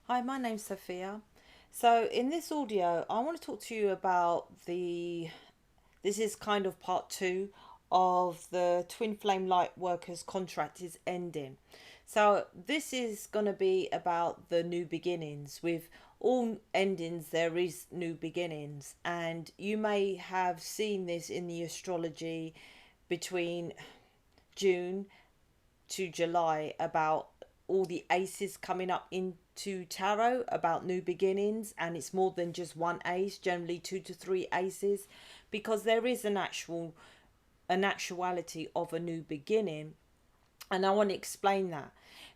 Hi, my name's Sophia. So, in this audio, I want to talk to you about this is kind of part two of the Twinflame Lightworkers contract is ending. So, this is going to be about the new beginnings. With all endings, there is new beginnings, and you may have seen this in the astrology between June to July about all the aces coming up into tarot about new beginnings, and it's more than just one ace, generally two to three aces, because there is an actuality of a new beginning. And I want to explain that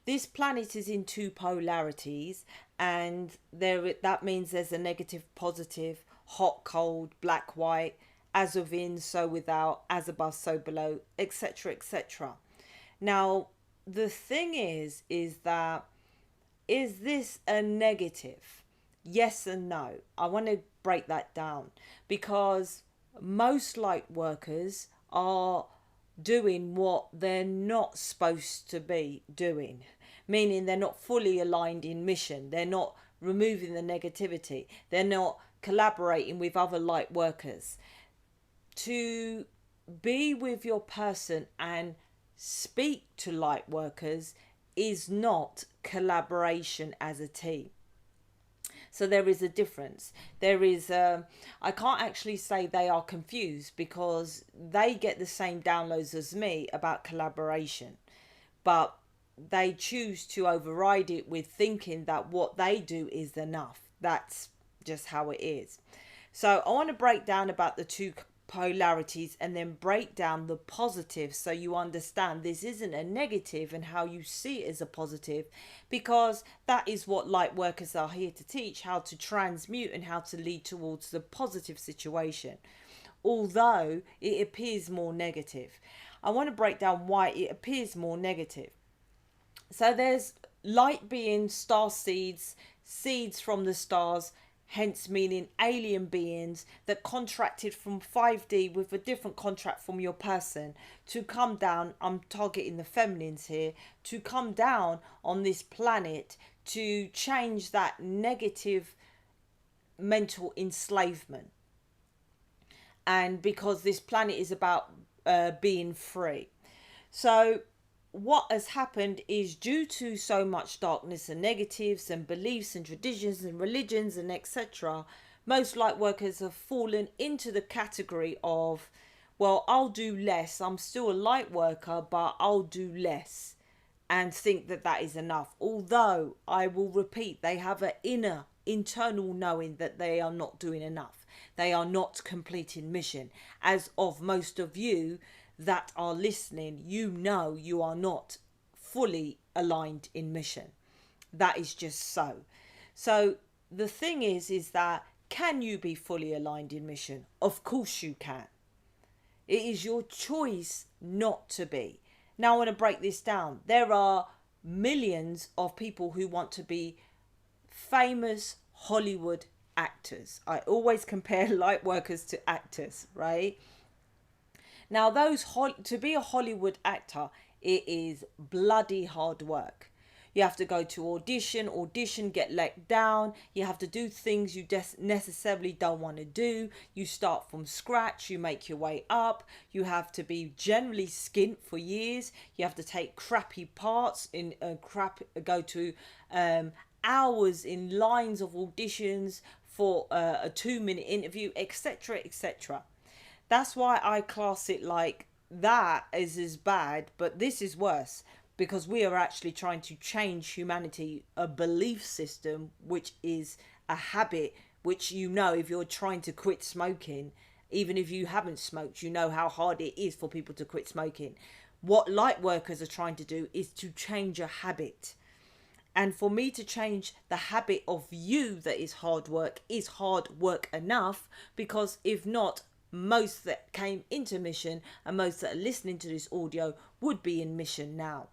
this planet is in two polarities, and there that means there's a negative positive, hot cold, black white, as within so without, as above so below, etc, etc. Now, the thing is that, is this a negative? Yes and no. I want to break that down because most light workers are doing what they're not supposed to be doing, meaning they're not fully aligned in mission. They're not removing the negativity. They're not collaborating with other light workers. To be with your person and speak to light workers is not collaboration as a team. So there is a difference. There is, I can't actually say they are confused because they get the same downloads as me about collaboration, but they choose to override it with thinking that what they do is enough. That's just how it is. So I want to break down about the two polarities and then break down the positives so you understand this isn't a negative and how you see it as a positive, because that is what light workers are here to teach, how to transmute and how to lead towards the positive situation, although it appears more negative. I want to break down why it appears more negative. So there's light beings, star seeds, seeds from the stars, hence meaning alien beings that contracted from 5D with a different contract from your person to come down. I'm targeting the feminines here, to come down on this planet to change that negative mental enslavement. And because this planet is about being free. So what has happened is, due to so much darkness and negatives and beliefs and traditions and religions and etc., most light workers have fallen into the category of, well, I'll do less. I'm still a light worker, but I'll do less, and think that that is enough. Although I will repeat, they have an internal knowing that they are not doing enough. They are not completing mission. As of most of you that are listening, you know you are not fully aligned in mission. That is just so. So the thing is that, can you be fully aligned in mission? Of course you can. It is your choice not to be. Now I want to break this down. There are millions of people who want to be famous Hollywood actors. I always compare light workers to actors, right? Now, to be a Hollywood actor, it is bloody hard work. You have to go to audition, get let down. You have to do things you necessarily don't want to do. You start from scratch, you make your way up. You have to be generally skint for years. You have to take crappy parts in go to hours in lines of auditions for a 2-minute interview, etc., etc. That's why I class it like that is bad, but this is worse, because we are actually trying to change humanity, a belief system, which is a habit, which, you know, if you're trying to quit smoking, even if you haven't smoked, you know how hard it is for people to quit smoking. What light workers are trying to do is to change a habit. And for me to change the habit of you that is hard work enough, because if not, most that came into mission and most that are listening to this audio would be in mission now.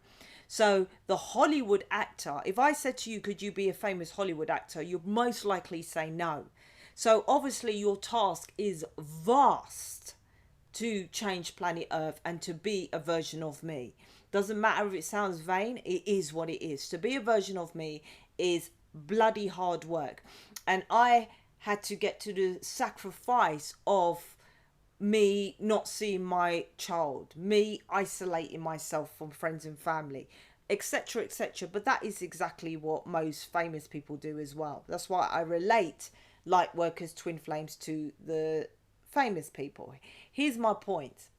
So the Hollywood actor, if I said to you, could you be a famous Hollywood actor? You'd most likely say no. So obviously your task is vast to change planet Earth and to be a version of me. Doesn't matter if it sounds vain, it is what it is. To be a version of me is bloody hard work. And I had to get to the sacrifice of me not seeing my child, me isolating myself from friends and family, etc., etc. But that is exactly what most famous people do as well. That's why I relate light workers, twin flames to the famous people. Here's my point.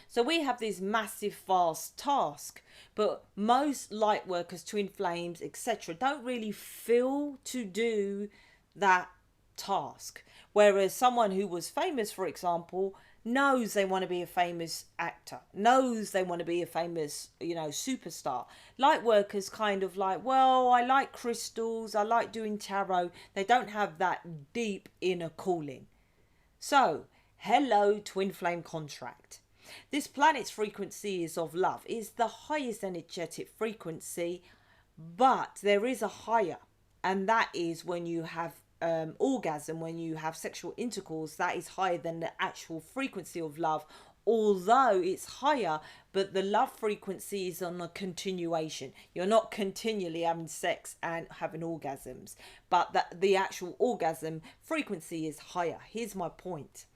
So we have this massive, vast task, but most light workers, twin flames, etc., don't really feel to do that task. Whereas someone who was famous, for example, knows they want to be a famous actor, knows they want to be a famous, superstar. Light workers kind of like, well, I like crystals, I like doing tarot. They don't have that deep inner calling. So, hello, twin flame contract. This planet's frequency is of love. It's the highest energetic frequency, but there is a higher, and that is when you have orgasm, when you have sexual intercourse. That is higher than the actual frequency of love, although it's higher, but the love frequency is on a continuation. You're not continually having sex and having orgasms, but the actual orgasm frequency is higher. Here's my point.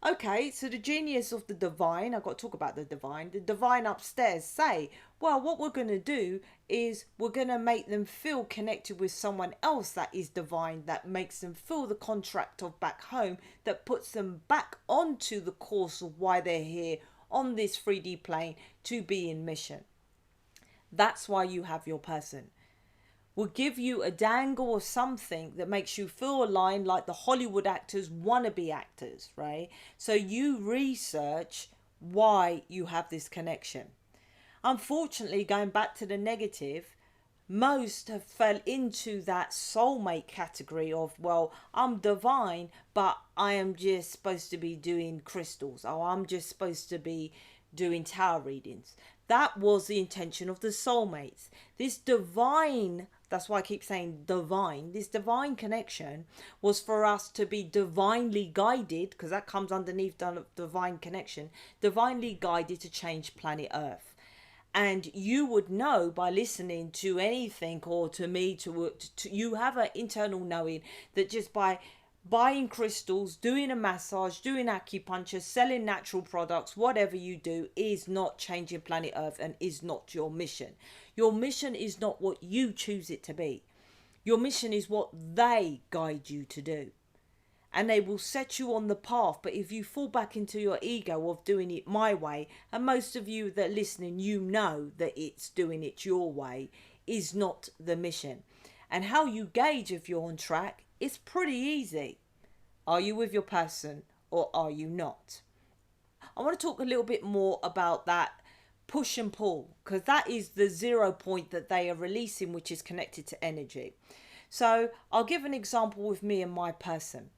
Okay, so the genius of the divine, I've got to talk about the divine upstairs say, well, what we're going to do is we're going to make them feel connected with someone else that is divine, that makes them feel the contract of back home, that puts them back onto the course of why they're here on this 3D plane to be in mission. That's why you have your person. Will give you a dangle or something that makes you feel aligned, like the Hollywood actors, wannabe actors, right? So you research why you have this connection. Unfortunately, going back to the negative, most have fell into that soulmate category of, well, I'm divine, but I am just supposed to be doing crystals, or I'm just supposed to be doing tarot readings. That was the intention of the soulmates. This divine, that's why I keep saying divine, this divine connection was for us to be divinely guided, because that comes underneath divine connection, divinely guided to change planet Earth. And you would know by listening to anything, or to me, to you have an internal knowing that just by buying crystals, doing a massage, doing acupuncture, selling natural products, whatever you do is not changing planet Earth and is not your mission. Your mission is not what you choose it to be. Your mission is what they guide you to do. And they will set you on the path. But if you fall back into your ego of doing it my way, and most of you that are listening, you know that it's doing it your way, is not the mission. And how you gauge if you're on track is pretty easy. Are you with your person or are you not? I want to talk a little bit more about that push and pull, because that is the 0 point that they are releasing, which is connected to energy. So I'll give an example with me and my person.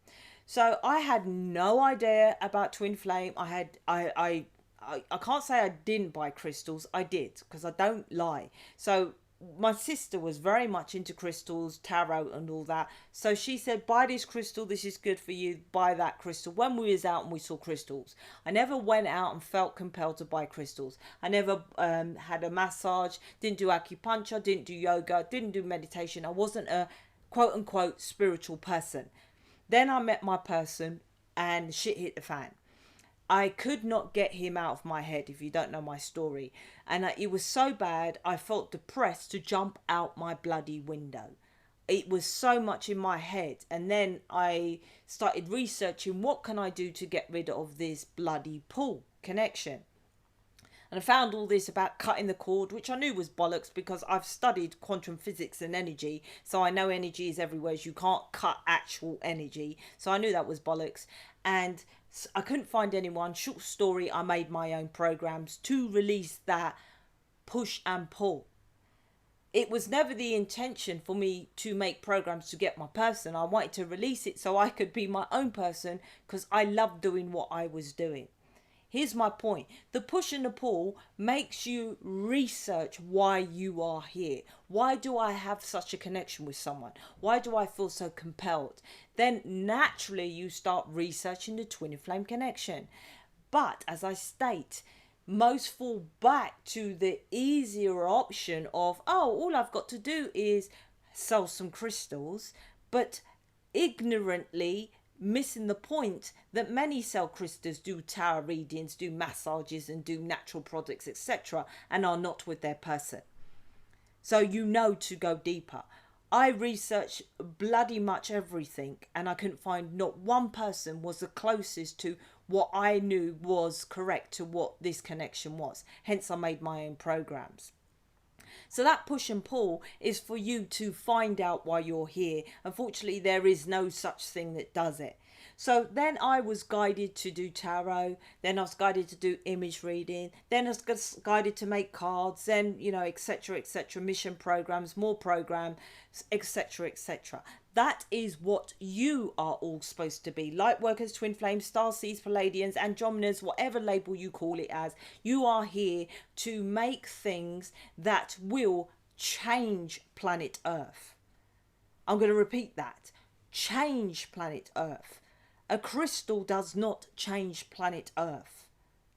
So I had no idea about twin flame. I can't say I didn't buy crystals. I did, because I don't lie. So my sister was very much into crystals, tarot and all that. So she said, buy this crystal, this is good for you, buy that crystal. When we was out and we saw crystals, I never went out and felt compelled to buy crystals. I never had a massage, didn't do acupuncture, didn't do yoga, didn't do meditation. I wasn't a quote unquote spiritual person. Then I met my person and shit hit the fan. I could not get him out of my head, if you don't know my story. And it was so bad, I felt depressed to jump out my bloody window. It was so much in my head. And then I started researching, what can I do to get rid of this bloody pull connection? And I found all this about cutting the cord, which I knew was bollocks, because I've studied quantum physics and energy. So I know energy is everywhere. You can't cut actual energy. So I knew that was bollocks. And I couldn't find anyone. Short story, I made my own programs to release that push and pull. It was never the intention for me to make programs to get my person. I wanted to release it so I could be my own person, because I loved doing what I was doing. Here's my point. The push and the pull makes you research why you are here. Why do I have such a connection with someone? Why do I feel so compelled? Then naturally you start researching the twin flame connection. But as I state, most fall back to the easier option of, oh, all I've got to do is sell some crystals, but ignorantly missing the point that many sell crystals, do tarot readings, do massages and do natural products, etc., and are not with their person. So you know to go deeper. I researched bloody much everything and I couldn't find not one person was the closest to what I knew was correct to what this connection was. Hence I made my own programs. So that push and pull is for you to find out why you're here. Unfortunately, there is no such thing that does it. So then I was guided to do tarot, then I was guided to do image reading, then I was guided to make cards, then, you know, etc., etc., mission programs, more programs, etc., etc. That is what you are all supposed to be. Lightworkers, twin flames, starseeds, Polarities, andromedans, whatever label you call it as. You are here to make things that will change planet Earth. I'm going to repeat that. Change planet Earth. A crystal does not change planet Earth.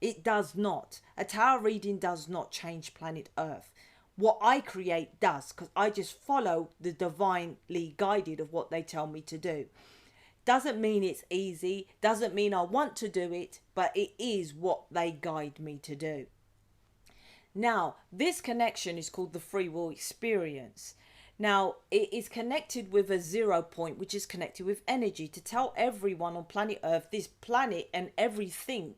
It does not. A tarot reading does not change planet Earth. What I create does, because I just follow the divinely guided of what they tell me to do. Doesn't mean it's easy, doesn't mean I want to do it, but it is what they guide me to do. Now, this connection is called the free will experience. Now, it is connected with a 0 point, which is connected with energy, to tell everyone on planet Earth, this planet and everything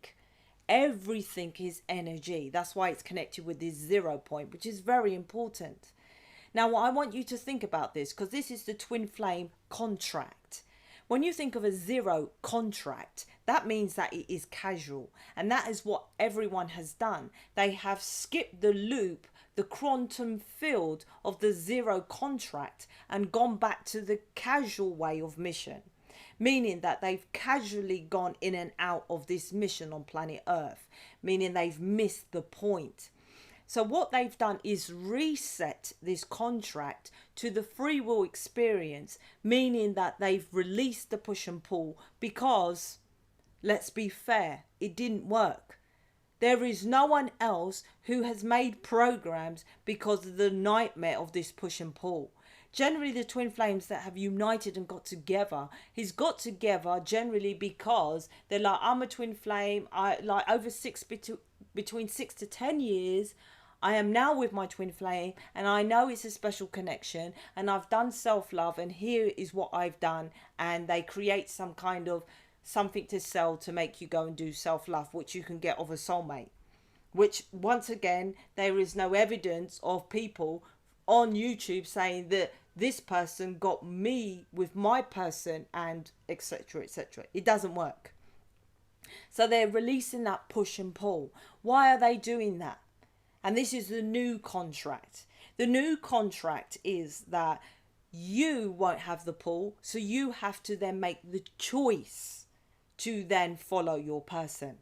is energy. That's why it's connected with this 0 point, which is very important. Now, I want you to think about this, because this is the twin flame contract. When you think of a 0 contract, that means that it is casual. And that is what everyone has done. They have skipped the loop, the quantum field of the 0 contract, and gone back to the casual way of mission. Meaning that they've casually gone in and out of this mission on planet Earth. Meaning they've missed the point. So what they've done is reset this contract to the free will experience, meaning that they've released the push and pull because, let's be fair, it didn't work. There is no one else who has made programs because of the nightmare of this push and pull. Generally, the twin flames that have united and got together, he's got together generally because they're like, I'm a twin flame, I like over between 6 to 10 years. I am now with my twin flame and I know it's a special connection and I've done self-love and here is what I've done, and they create some kind of something to sell to make you go and do self-love, which you can get of a soulmate, which once again there is no evidence of people on YouTube saying that this person got me with my person and etc., etc. It doesn't work. So they're releasing that push and pull. Why are they doing that? And this is the new contract. The new contract is that you won't have the pull, so you have to then make the choice to then follow your person.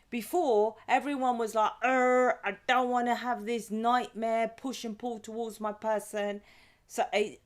Before, everyone was like, I don't want to have this nightmare push and pull towards my person.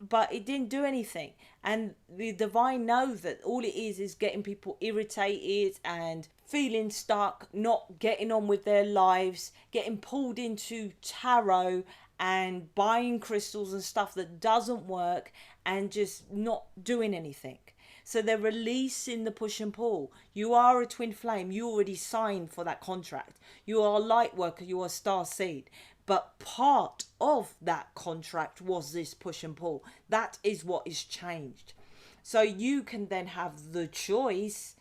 But it didn't do anything. And the divine knows that all it is getting people irritated and feeling stuck, not getting on with their lives, getting pulled into tarot and buying crystals and stuff that doesn't work and just not doing anything. So they're releasing the push and pull. You are a twin flame. You already signed for that contract. You are a light worker. You are a starseed. But part of that contract was this push and pull. That is what is changed. So you can then have the choice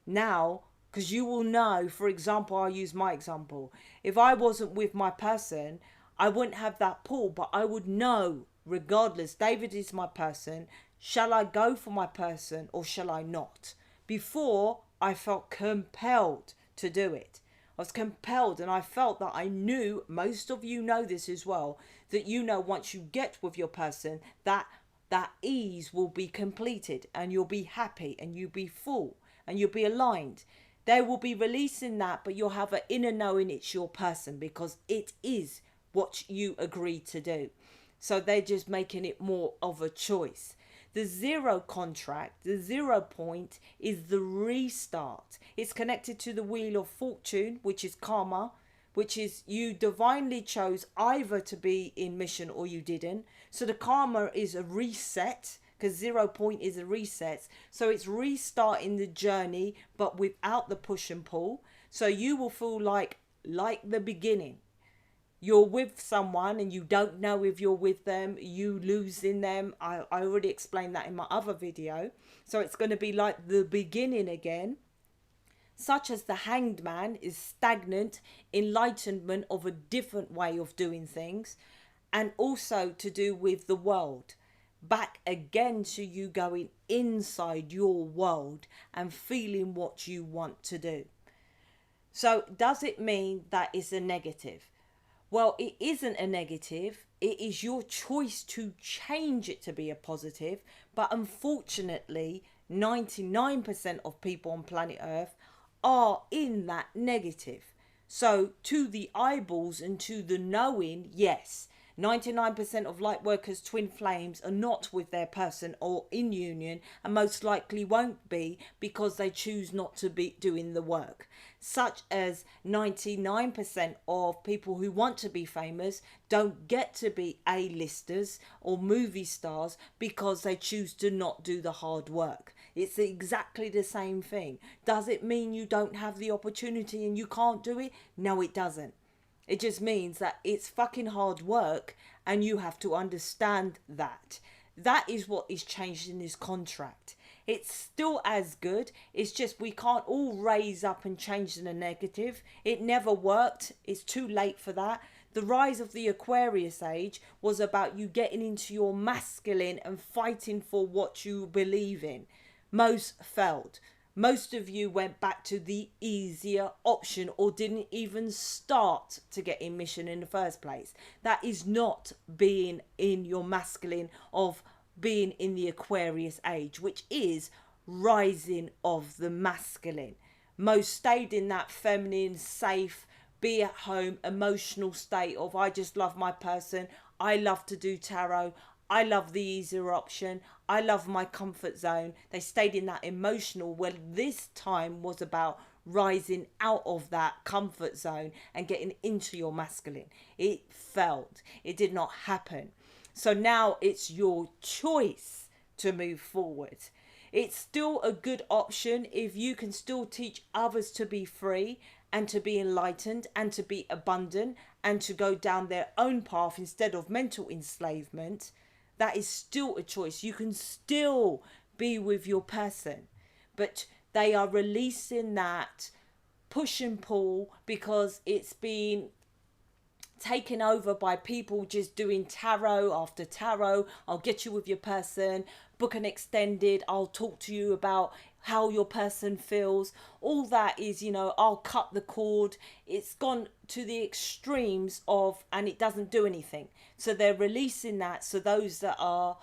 now, because you will know, for example, I'll use my example. If I wasn't with my person, I wouldn't have that pull, but I would know, regardless, David is my person. Shall I go for my person or shall I not? Before, I felt compelled to do it. I was compelled, and I felt that I knew, most of you know this as well, that you know once you get with your person, that ease will be completed and you'll be happy and you'll be full and you'll be aligned. They will be releasing that, but you'll have an inner knowing it's your person because it is what you agreed to do. So they're just making it more of a choice. The 0 contract, the 0 point, is the restart. It's connected to the wheel of fortune, which is karma, which is you divinely chose either to be in mission or you didn't. So the karma is a reset, because 0 point is a reset. So it's restarting the journey, but without the push and pull. So you will feel like the beginning. You're with someone and you don't know if you're with them, you losing them. I already explained that in my other video. So it's going to be like the beginning again, such as the Hanged Man is stagnant enlightenment of a different way of doing things, and also to do with the world. Back again to you going inside your world and feeling what you want to do. So does it mean that it's a negative? Well, it isn't a negative. It is your choice to change it to be a positive. But unfortunately, 99% of people on planet Earth are in that negative. So to the eyeballs and to the knowing, yes, 99% of Lightworkers twin flames are not with their person or in union, and most likely won't be because they choose not to be doing the work. Such as 99% of people who want to be famous don't get to be A-listers or movie stars because they choose to not do the hard work. It's exactly the same thing. Does it mean you don't have the opportunity and you can't do it? No, it doesn't. It just means that it's fucking hard work and you have to understand that. That is what is changed in this contract. It's still as good. It's just we can't all raise up and change the negative. It never worked. It's too late for that. The rise of the Aquarius age was about you getting into your masculine and fighting for what you believe in. Most failed. Most of you went back to the easier option or didn't even start to get in mission in the first place. That is not being in your masculine of being in the Aquarius age, which is rising of the masculine. Most stayed in that feminine, safe, be at home, emotional state of I just love my person. I love to do tarot. I love the easier option. I love my comfort zone. They stayed in that emotional, where this time was about rising out of that comfort zone and getting into your masculine. It failed. It did not happen. So now it's your choice to move forward. It's still a good option if you can still teach others to be free and to be enlightened and to be abundant and to go down their own path instead of mental enslavement. That is still a choice. You can still be with your person, but they are releasing that push and pull because it's been taken over by people just doing tarot after tarot. I'll get you with your person, book an extended, I'll talk to you about how your person feels. All that is, I'll cut the cord. It's gone to the extremes of, and it doesn't do anything. So they're releasing that. So those that are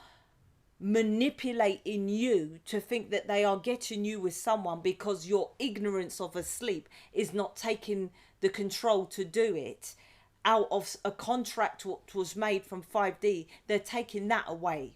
manipulating you to think that they are getting you with someone because your ignorance of a sleep is not taking the control to do it, out of a contract what was made from 5D, they're taking that away.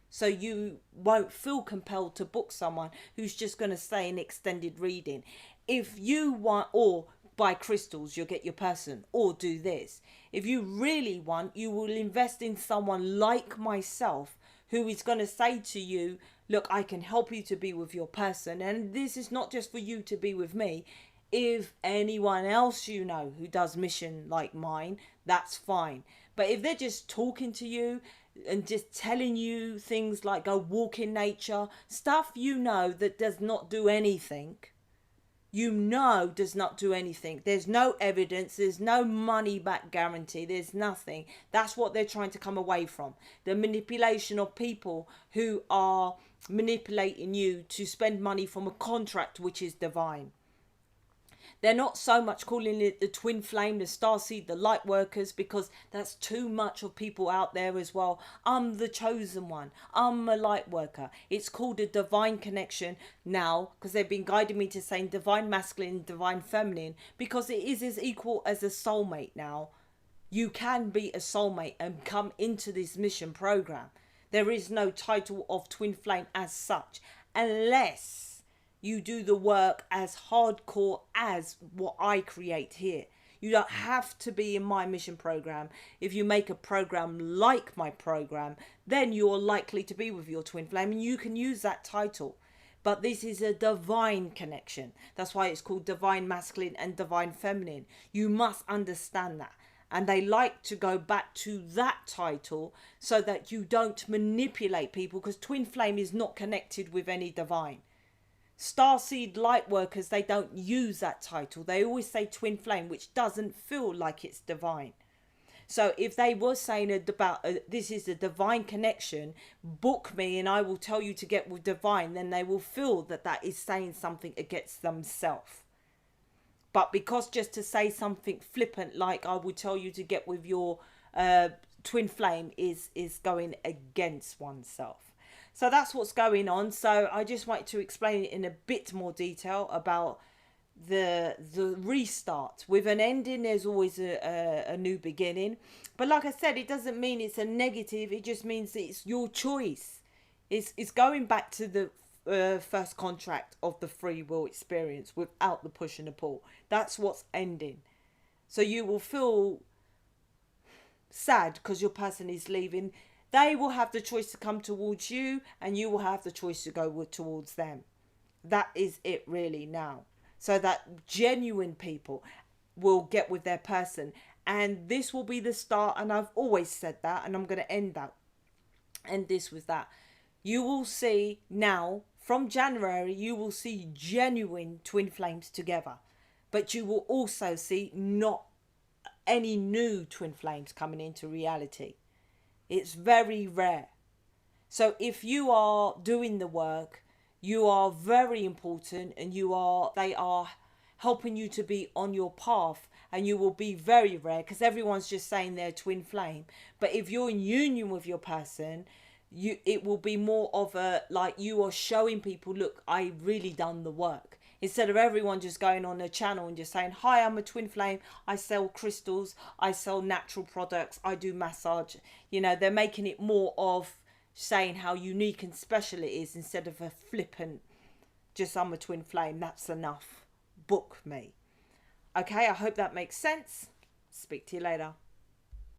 So you won't feel compelled to book someone who's just going to say an extended reading. If you want, or buy crystals, you'll get your person, or do this. If you really want, you will invest in someone like myself who is going to say to you, look, I can help you to be with your person. And this is not just for you to be with me. If anyone else you know who does mission like mine, that's fine. But if they're just talking to you and just telling you things like go walk in nature, stuff that does not do anything, does not do anything. There's no evidence, there's no money back guarantee, there's nothing. That's what they're trying to come away from. The manipulation of people who are manipulating you to spend money from a contract which is divine. They're not so much calling it the twin flame, the starseed, the lightworkers, because that's too much of people out there as well. I'm the chosen one. I'm a lightworker. It's called a divine connection now because they've been guiding me to saying divine masculine, divine feminine, because it is as equal as a soulmate now. You can be a soulmate and come into this mission program. There is no title of twin flame as such, unless you do the work as hardcore as what I create here. You don't have to be in my mission program. If you make a program like my program, then you're likely to be with your twin flame, and you can use that title. But this is a divine connection. That's why it's called divine masculine and divine feminine. You must understand that. And they like to go back to that title so that you don't manipulate people, because twin flame is not connected with any divine. Starseed Lightworkers, they don't use that title. They always say twin flame, which doesn't feel like it's divine. So if they were saying about this is a divine connection, book me and I will tell you to get with divine, then they will feel that that is saying something against themselves. But because just to say something flippant like I will tell you to get with your twin flame is going against oneself. So that's what's going on. So I just wanted to explain it in a bit more detail about the restart. With an ending, there's always a new beginning. But like I said, it doesn't mean it's a negative. It just means it's your choice. It's going back to the first contract of the free will experience without the push and the pull. That's what's ending. So you will feel sad because your person is leaving. They will have the choice to come towards you, and you will have the choice to go towards them. That is it really now. So that genuine people will get with their person. And this will be the start. And I've always said that. And I'm going to end this with that. You will see now, from January, you will see genuine twin flames together. But you will also see not any new twin flames coming into reality. It's very rare. So if you are doing the work, you are very important, and they are helping you to be on your path, and you will be very rare because everyone's just saying they're twin flame. But if you're in union with your person, it will be more of a, like, you are showing people, look, I really done the work. Instead of everyone just going on a channel and just saying, hi, I'm a twin flame, I sell crystals, I sell natural products, I do massage. You know, they're making it more of saying how unique and special it is, instead of a flippant, just I'm a twin flame, that's enough, book me. Okay, I hope that makes sense. Speak to you later.